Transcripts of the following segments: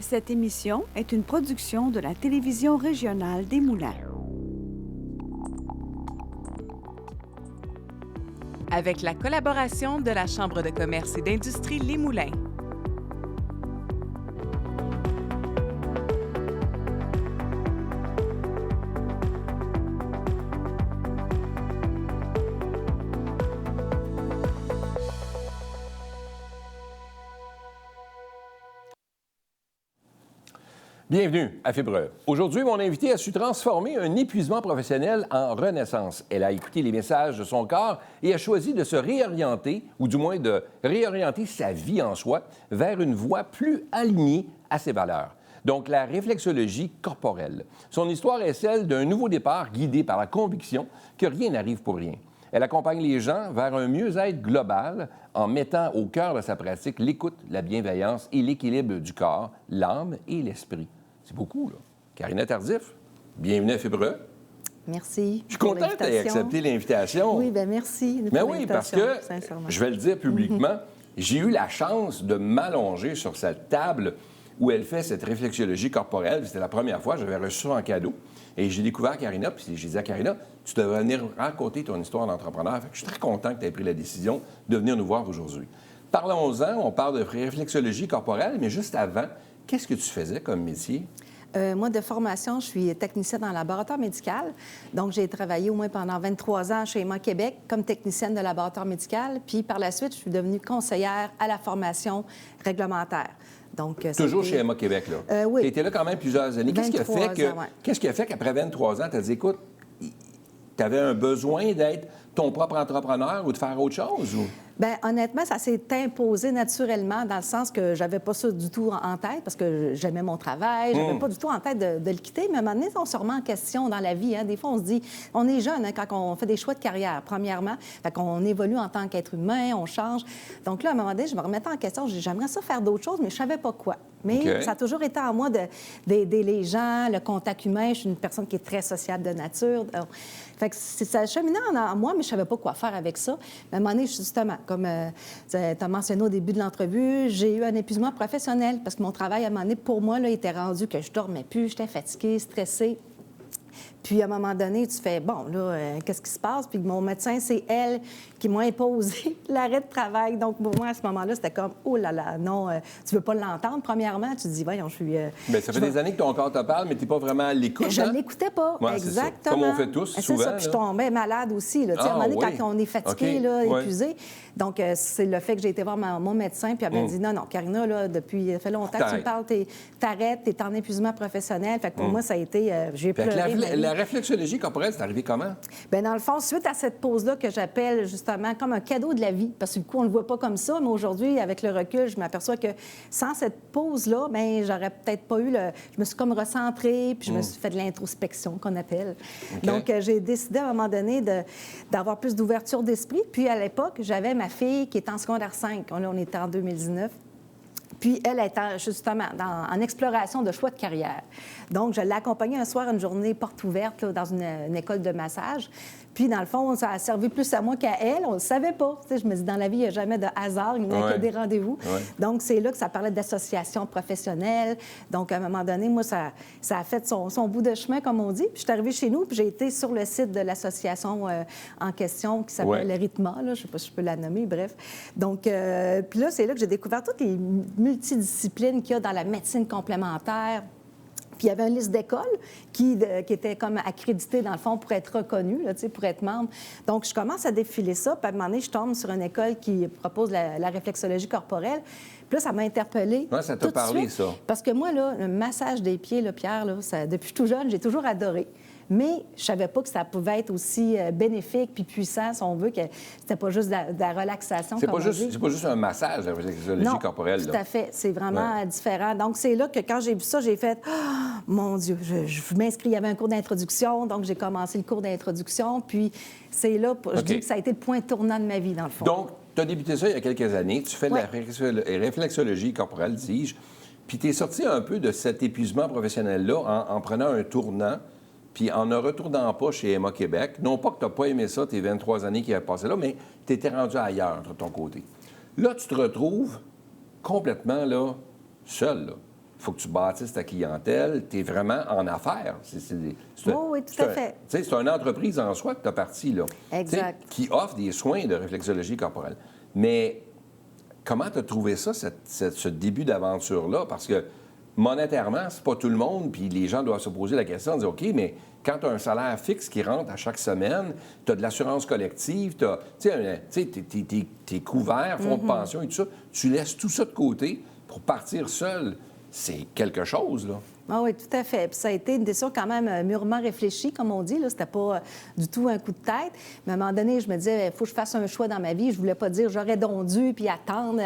Cette émission est une production de la télévision régionale des Moulins. Avec la collaboration de la Chambre de commerce et d'industrie Les Moulins. Bienvenue à Fibre. Aujourd'hui, mon invité a su transformer un épuisement professionnel en renaissance. Elle a écouté les messages de son corps et a choisi de se réorienter, ou du moins de réorienter sa vie en soi, vers une voie plus alignée à ses valeurs. Donc, la réflexologie corporelle. Son histoire est celle d'un nouveau départ guidé par la conviction que rien n'arrive pour rien. Elle accompagne les gens vers un mieux-être global en mettant au cœur de sa pratique l'écoute, la bienveillance et l'équilibre du corps, l'âme et l'esprit. C'est beaucoup, là. Karina Tardif, bienvenue à Fibre. Merci. Je suis content que tu aies accepté l'invitation. Oui, bien merci. Mais oui, parce que, je vais le dire publiquement, j'ai eu la chance de m'allonger sur cette table où elle fait cette réflexologie corporelle. C'était la première fois, j'avais reçu ça en cadeau. Et j'ai découvert Karina, puis j'ai dit à Karina, tu devrais venir raconter ton histoire d'entrepreneur. Fait que je suis très content que tu aies pris la décision de venir nous voir aujourd'hui. Parlons-en, on parle de réflexologie corporelle, mais juste avant, qu'est-ce que tu faisais comme métier? Moi, de formation, je suis technicienne en laboratoire médical. Donc, j'ai travaillé au moins pendant 23 ans chez EMA Québec comme technicienne de laboratoire médical. Puis, par la suite, je suis devenue conseillère à la formation réglementaire. Donc, toujours chez EMA Québec, là? Oui. Tu étais là quand même plusieurs années. Qu'est-ce qui a fait qu'après 23 ans, tu as dit, écoute, tu avais un besoin d'être ton propre entrepreneur ou de faire autre chose? Ou? Bien, honnêtement, ça s'est imposé naturellement dans le sens que j'avais pas ça du tout en tête parce que j'aimais mon travail, j'avais pas du tout en tête de le quitter. Mais à un moment donné, on se remet en question dans la vie. Hein. Des fois, on se dit, on est jeune hein, quand on fait des choix de carrière, premièrement. Fait qu'on évolue en tant qu'être humain, on change. Donc là, à un moment donné, je me remettais en question. Je dis, j'aimerais ça faire d'autres choses, mais je savais pas quoi. Mais ça a toujours été en moi d'aider les gens, le contact humain. Je suis une personne qui est très sociable de nature. Fait que ça cheminait en moi, mais je savais pas quoi faire avec ça. Mais à un moment donné, justement, comme tu as mentionné au début de l'entrevue, j'ai eu un épuisement professionnel parce que mon travail, à un moment donné, pour moi, là, était rendu que je dormais plus, j'étais fatiguée, stressée. Puis, à un moment donné, tu fais, bon, là, qu'est-ce qui se passe? Puis, mon médecin, c'est elle qui m'a imposé l'arrêt de travail. Donc, pour moi, à ce moment-là, c'était comme, oh là là, non, tu veux pas l'entendre, premièrement. Tu te dis, voyons, je suis... Bien, ça fait des années que ton corps te parle, mais tu n'es pas vraiment à l'écoute. Je ne l'écoutais pas, ouais, exactement. Comme on fait tous, souvent. C'est ça, puis je tombais malade aussi. Là. À un moment donné, quand on est fatigué, là, épuisé. Donc, c'est le fait que j'ai été voir mon médecin, puis elle m'a dit, non, Karina, là, depuis, ça fait longtemps que tu me parles, t'arrêtes, t'es en épuisement professionnel. Fait que pour moi, ça a été... j'ai pleuré. La réflexologie corporelle, c'est arrivé comment? Bien, dans le fond, suite à cette pause-là que j'appelle justement comme un cadeau de la vie, parce que du coup, on ne le voit pas comme ça, mais aujourd'hui, avec le recul, je m'aperçois que sans cette pause-là, bien, j'aurais peut-être pas eu le... Je me suis comme recentrée, puis je me suis fait de l'introspection, qu'on appelle. Donc, j'ai décidé à un moment donné d'avoir plus d'ouverture d'esprit. Puis, à l'époque, j'avais ma fille qui est en secondaire 5. On était en 2019. Puis, elle était justement en exploration de choix de carrière. Donc, je l'ai accompagnée un soir, une journée porte ouverte là, dans une école de massage. Puis, dans le fond, ça a servi plus à moi qu'à elle. On ne le savait pas. Tu sais, je me dis, dans la vie, il n'y a jamais de hasard, il n'y a que des rendez-vous. Donc, c'est là que ça parlait d'association professionnelle. Donc, à un moment donné, moi, ça a fait son bout de chemin, comme on dit. Puis, je suis arrivée chez nous, puis j'ai été sur le site de l'association en question qui s'appelle Rhythma. Là, je ne sais pas si je peux la nommer, bref. Donc, puis là, c'est là que j'ai découvert toutes les multidisciplines qu'il y a dans la médecine complémentaire. Puis il y avait une liste d'écoles qui était comme accréditée, dans le fond, pour être reconnue, là, pour être membre. Donc, je commence à défiler ça. Puis à un moment donné, je tombe sur une école qui propose la réflexologie corporelle. Puis là, ça m'a interpellée. Ouais, ça t'a parlé, ça. Parce que moi, là, le massage des pieds, là, Pierre, là, depuis tout jeune, j'ai toujours adoré. Mais je savais pas que ça pouvait être aussi bénéfique puis puissant, si on veut, que c'était pas juste de la relaxation. C'est pas juste un massage, la réflexologie corporelle. Tout à fait. C'est vraiment différent. Donc, c'est là que quand j'ai vu ça, j'ai fait « Mon Dieu, je m'inscris. » Il y avait un cours d'introduction, donc j'ai commencé le cours d'introduction. Puis c'est là, je dis que ça a été le point tournant de ma vie, dans le fond. Donc, tu as débuté ça il y a quelques années. Tu fais de la réflexologie corporelle, dis-je. Puis tu es sorti un peu de cet épuisement professionnel-là en prenant un tournant. Puis en ne retournant pas chez EMA Québec, non pas que tu n'as pas aimé ça, tes 23 années qui avaient passé là, mais tu étais rendu ailleurs de ton côté. Là, tu te retrouves complètement là, seul. Là. faut que tu bâtisses ta clientèle. Tu es vraiment en affaires. Oui, tout à fait. C'est une entreprise en soi que tu as partie, là. Exact. Qui offre des soins de réflexologie corporelle. Mais comment tu as trouvé ça, ce début d'aventure-là? Parce que monétairement, c'est pas tout le monde, puis les gens doivent se poser la question, de dire, OK, mais quand tu as un salaire fixe qui rentre à chaque semaine, tu as de l'assurance collective, tu sais, t'es couvert, fonds de pension et tout ça, tu laisses tout ça de côté pour partir seul. C'est quelque chose, là. Ah oui, tout à fait. Puis ça a été une décision quand même mûrement réfléchie, comme on dit. C'était pas du tout un coup de tête. Mais à un moment donné, je me disais, il faut que je fasse un choix dans ma vie. Je voulais pas dire j'aurais donc dû puis attendre.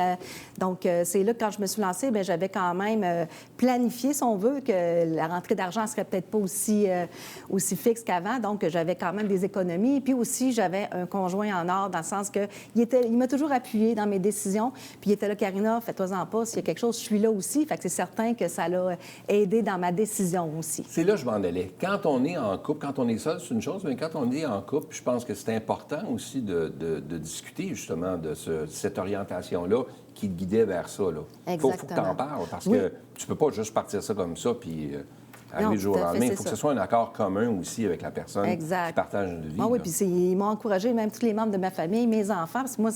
Donc, c'est là, quand je me suis lancée, bien, j'avais quand même planifié, si on veut, que la rentrée d'argent serait peut-être pas aussi fixe qu'avant. Donc, j'avais quand même des économies. Puis aussi, j'avais un conjoint en or, dans le sens que il m'a toujours appuyé dans mes décisions. Puis il était là, Karina, fais-toi-en pas. S'il y a quelque chose, je suis là aussi. Fait que c'est certain que ça l'a aidé dans ma décision aussi. C'est là que je m'en allais. Quand on est en couple, quand on est seul, c'est une chose, mais quand on est en couple, je pense que c'est important aussi de discuter justement de cette orientation-là qui te guidait vers ça. Il faut que tu en parles parce que tu peux pas juste partir ça comme ça puis arriver du jour au lendemain. Il faut que ce soit un accord commun aussi avec la personne qui partage une vie. Ah oui, puis ils m'ont encouragé, même tous les membres de ma famille, mes enfants, parce que moi,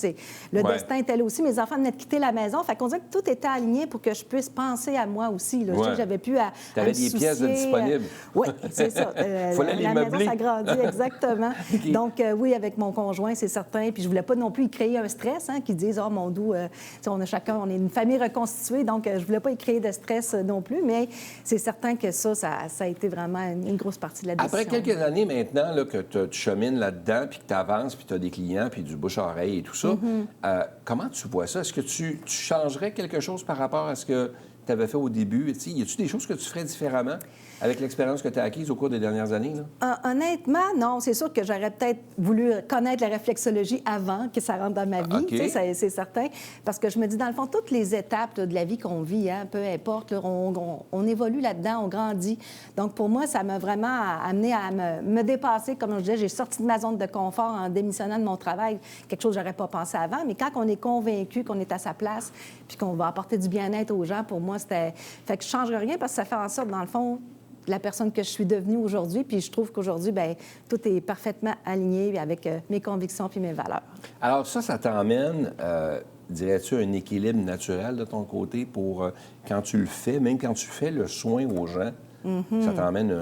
le destin était là aussi. Mes enfants venaient de quitter la maison. Fait qu'on dirait que tout était aligné pour que je puisse penser à moi aussi. Là. Je sais que j'avais pu à Tu avais des pièces disponibles. Oui, c'est ça. Fallait les la meubler. maison s'agrandit, exactement. Okay. Donc, oui, avec mon conjoint, c'est certain. Puis je voulais pas non plus y créer un stress, qui disent, oh mon doux, on est une famille reconstituée, donc je voulais pas y créer de stress non plus. Mais c'est certain que ça a été vraiment une grosse partie de la décision. Après quelques années maintenant là, que tu chemines là-dedans, puis que tu avances, puis tu as des clients, puis du bouche-à-oreille et tout ça, comment tu vois ça? Est-ce que tu changerais quelque chose par rapport à ce que tu avais fait au début? Y a-tu des choses que tu ferais différemment avec l'expérience que tu as acquise au cours des dernières années? Là? Honnêtement, non. C'est sûr que j'aurais peut-être voulu connaître la réflexologie avant que ça rentre dans ma vie, Okay. c'est certain. Parce que je me dis, dans le fond, toutes les étapes de la vie qu'on vit, peu importe, là, on évolue là-dedans, on grandit. Donc, pour moi, ça m'a vraiment amené à me dépasser. Comme je disais, j'ai sorti de ma zone de confort en démissionnant de mon travail, quelque chose que j'aurais pas pensé avant. Mais quand on est convaincu qu'on est à sa place puis qu'on va apporter du bien-être aux gens, pour moi, c'était... Fait que je ne changerais rien parce que ça fait en sorte, dans le fond, la personne que je suis devenue aujourd'hui. Puis je trouve qu'aujourd'hui, bien, tout est parfaitement aligné avec mes convictions puis mes valeurs. Alors ça t'emmène, dirais-tu, un équilibre naturel de ton côté pour quand tu le fais, même quand tu fais le soin aux gens, ça t'emmène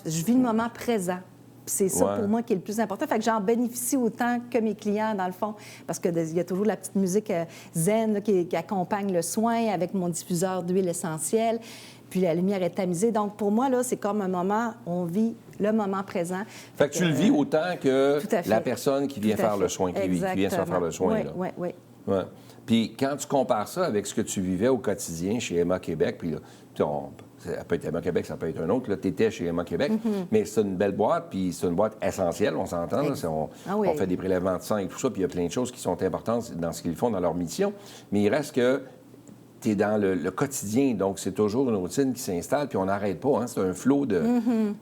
je vis le moment présent. C'est ça, pour moi, qui est le plus important. Fait que j'en bénéficie autant que mes clients, dans le fond, parce qu'il y a toujours la petite musique zen là, qui accompagne le soin avec mon diffuseur d'huile essentielle, puis la lumière est tamisée. Donc, pour moi, là, c'est comme un moment, on vit le moment présent. Fait que tu le vis autant que la personne qui vient faire le soin, qui vient se faire le soin. Oui. Ouais. Puis quand tu compares ça avec ce que tu vivais au quotidien chez Emma Québec, puis là, ça peut être Emma Québec, ça peut être un autre. Tu étais chez Emma Québec, mais c'est une belle boîte, puis c'est une boîte essentielle, on s'entend. On fait des prélèvements de sang et tout ça, puis il y a plein de choses qui sont importantes dans ce qu'ils font, dans leur mission. Mais il reste que tu es dans le quotidien, donc c'est toujours une routine qui s'installe, puis on n'arrête pas. C'est un flot de...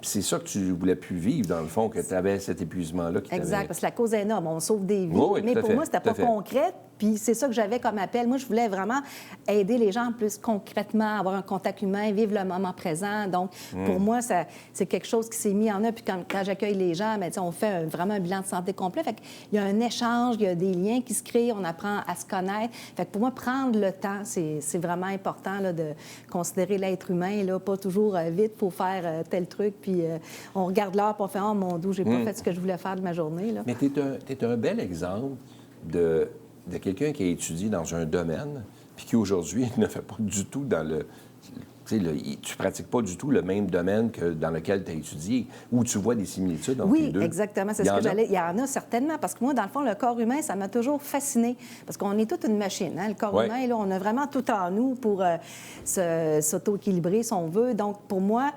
Puis c'est ça que tu voulais plus vivre, dans le fond, que tu avais cet épuisement-là. Exact, parce que la cause est énorme. On sauve des vies, oui, mais pour moi, c'était pas concret. Puis c'est ça que j'avais comme appel. Moi, je voulais vraiment aider les gens plus concrètement, avoir un contact humain, vivre le moment présent. Donc, pour moi, c'est quelque chose qui s'est mis en œuvre. Puis quand j'accueille les gens, bien, on fait vraiment un bilan de santé complet. Fait qu'il y a un échange, il y a des liens qui se créent, on apprend à se connaître. Fait que pour moi, prendre le temps, c'est vraiment important là, de considérer l'être humain. Là, pas toujours vite, il faut faire tel truc. Puis on regarde l'heure pour faire « Oh mon Dieu, j'ai pas fait ce que je voulais faire de ma journée. » là. Mais tu es un bel exemple de quelqu'un qui a étudié dans un domaine, puis qui aujourd'hui ne fait pas du tout dans le... Tu pratiques pas du tout le même domaine que dans lequel tu as étudié, où tu vois des similitudes entre les deux. Oui, exactement. C'est ce que j'allais... Il y en a certainement, parce que moi, dans le fond, le corps humain, ça m'a toujours fascinée, parce qu'on est toute une machine. Le corps humain, là, on a vraiment tout en nous pour s'auto-équilibrer, si on veut. Donc, pour moi...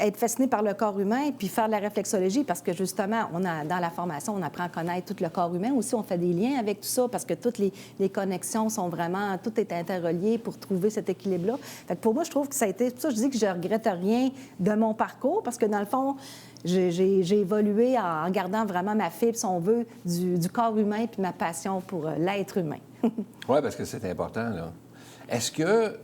être fasciné par le corps humain, puis faire de la réflexologie, parce que justement, dans la formation, on apprend à connaître tout le corps humain. Aussi, on fait des liens avec tout ça, parce que toutes les connexions sont vraiment... Tout est interrelié pour trouver cet équilibre-là. Fait que pour moi, je trouve que ça a été... Pour ça, je dis que je regrette rien de mon parcours, parce que dans le fond, j'ai évolué en gardant vraiment ma fibre, si on veut, du corps humain, puis ma passion pour l'être humain. Oui, parce que c'est important, là. Est-ce que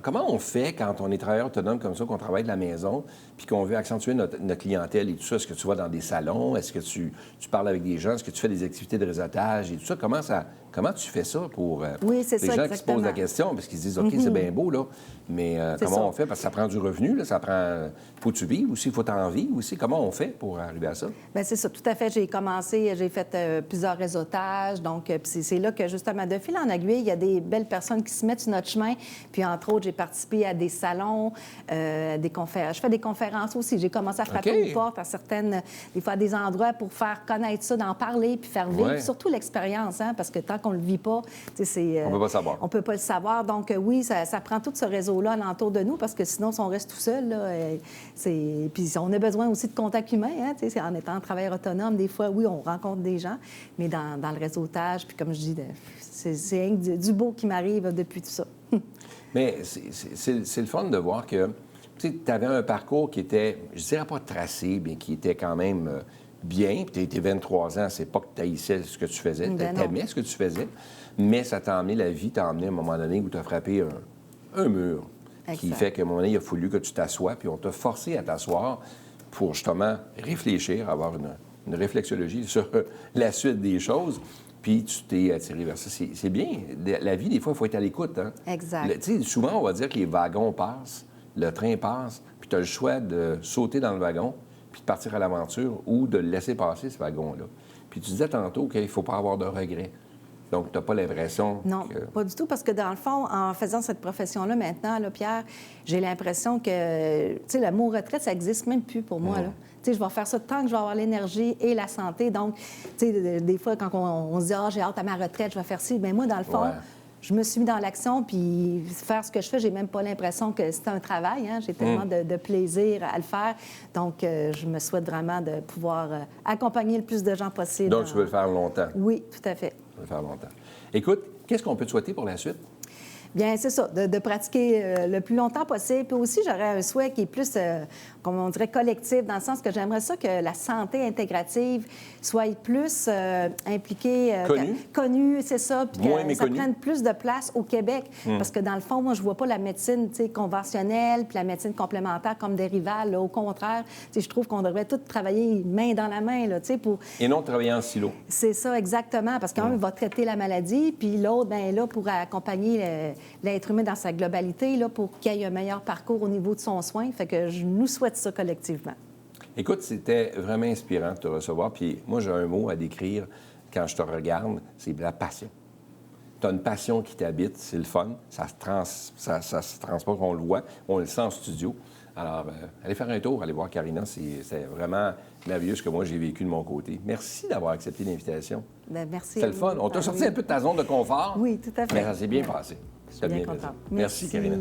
comment on fait quand on est travailleur autonome comme ça, qu'on travaille de la maison, puis qu'on veut accentuer notre clientèle et tout ça? Est-ce que tu vas dans des salons? Est-ce que tu parles avec des gens? Est-ce que tu fais des activités de réseautage et tout ça? Comment tu fais ça pour oui, c'est les ça, gens exactement. qui se posent la question? Parce qu'ils se disent, OK, c'est bien beau, là, mais comment on fait? Parce que ça prend du revenu, là, ça prend... Faut que tu vives aussi, faut t'en vivre aussi. Comment on fait pour arriver à ça? Bien, c'est ça, tout à fait. J'ai fait plusieurs réseautages. Donc, puis c'est là que, justement, de fil en aiguille, il y a des belles personnes qui se mettent sur notre chemin. Puis, entre autres, j'ai participé à des salons, des conférences. Je fais des conférences aussi. J'ai commencé à frapper aux portes à certaines, des fois, à des endroits pour faire connaître ça, d'en parler, puis faire vivre surtout l'expérience, hein, parce que tant qu'on le vit pas, c'est... on peut pas savoir. On peut pas le savoir. Donc, oui, ça prend tout ce réseau-là alentour de nous, parce que sinon, si on reste tout seul, là, puis on a besoin aussi de contact humain, hein, en étant travailleur autonome, des fois, oui, on rencontre des gens, mais dans le réseautage, puis comme je dis, c'est du beau qui m'arrive depuis tout ça. Mais c'est le fun de voir que tu avais un parcours qui était, je dirais pas tracé, mais qui était quand même bien. Puis tu as été 23 ans, c'est pas que tu haïssais ce que tu faisais, tu aimais ce que tu faisais, mais ça t'a emmené, la vie t'a emmené à un moment donné où tu as frappé un mur. Exact. Qui fait qu'à un moment donné, il a fallu que tu t'assoies, puis on t'a forcé à t'asseoir pour justement réfléchir, avoir une réflexologie sur la suite des choses. Puis tu t'es attiré vers ça. C'est bien. La vie, des fois, il faut être à l'écoute. Hein? Exact. Tu sais, souvent, on va dire que les wagons passent, le train passe, puis tu as le choix de sauter dans le wagon, puis de partir à l'aventure, ou de le laisser passer, ce wagon-là. Puis tu disais tantôt qu'il ne faut pas avoir de regrets. Donc, tu n'as pas l'impression Non, pas du tout, parce que dans le fond, en faisant cette profession-là maintenant, là, Pierre, j'ai l'impression que, tu sais, le mot retraite, ça n'existe même plus pour moi, là. Tu sais, je vais faire ça tant que je vais avoir l'énergie et la santé. Donc, tu sais, des fois, quand on se dit « Ah, j'ai hâte à ma retraite, je vais faire ci », bien moi, dans le fond, je me suis mis dans l'action, puis faire ce que je fais, j'ai même pas l'impression que c'est un travail, hein. J'ai tellement de plaisir à le faire. Donc, je me souhaite vraiment de pouvoir accompagner le plus de gens possible. Donc, tu veux le faire longtemps? Oui, tout à fait. Tu veux le faire longtemps. Écoute, qu'est-ce qu'on peut te souhaiter pour la suite? Bien, c'est ça, de pratiquer le plus longtemps possible. Puis aussi, j'aurais un souhait qui est plus, comme on dirait, collectif, dans le sens que j'aimerais ça que la santé intégrative soit plus impliquée... Connue, c'est ça. Puis que ça prenne plus de place au Québec. Parce que dans le fond, moi, je vois pas la médecine conventionnelle puis la médecine complémentaire comme des rivales. Là. Au contraire, je trouve qu'on devrait tous travailler main dans la main, là, pour... Et non travailler en silo. C'est ça, exactement. Parce qu'un va traiter la maladie, puis l'autre, bien là, pour accompagner l'être humain dans sa globalité, là, pour qu'il y ait un meilleur parcours au niveau de son soin. Fait que je nous souhaite ça collectivement. Écoute, c'était vraiment inspirant de te recevoir. Puis moi, j'ai un mot à décrire quand je te regarde, c'est la passion. Tu as une passion qui t'habite, c'est le fun. Ça se transporte, on le voit, on le sent en studio. Alors, allez faire un tour, allez voir Karina. C'est vraiment merveilleux ce que moi, j'ai vécu de mon côté. Merci d'avoir accepté l'invitation. Bien, merci. C'était le fun. On t'a sorti un peu de ta zone de confort. Oui, tout à fait. Mais ça s'est bien passé. Je suis bien contente. Merci, Karina.